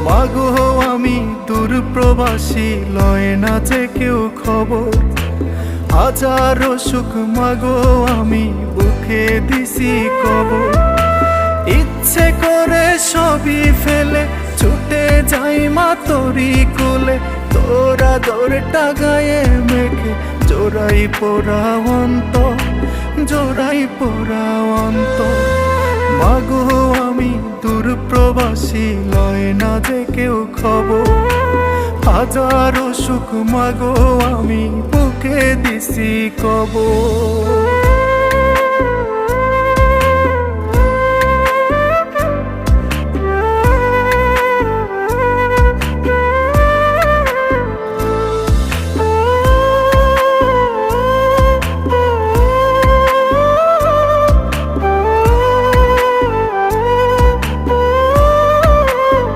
মাগো আমি দূর প্রবাসী, লয় না যে কেউ খবর। হাজারো সুখ মাগো আমি বুকে দিছি কবর। ইচ্ছে করে সবই ফেলে ছুটে যাই মা তোরি কোলে, তোরা দৌড়টা গায়ে মেখে জোড়াই পোড়া অন্তর, জোড়াই পোড়া অন্তর। মাগো আমি দূর প্রবাসী, লয় না যে কেউ খবর। হাজারো সুখ মাগো আমি বুকে দিছি কবর।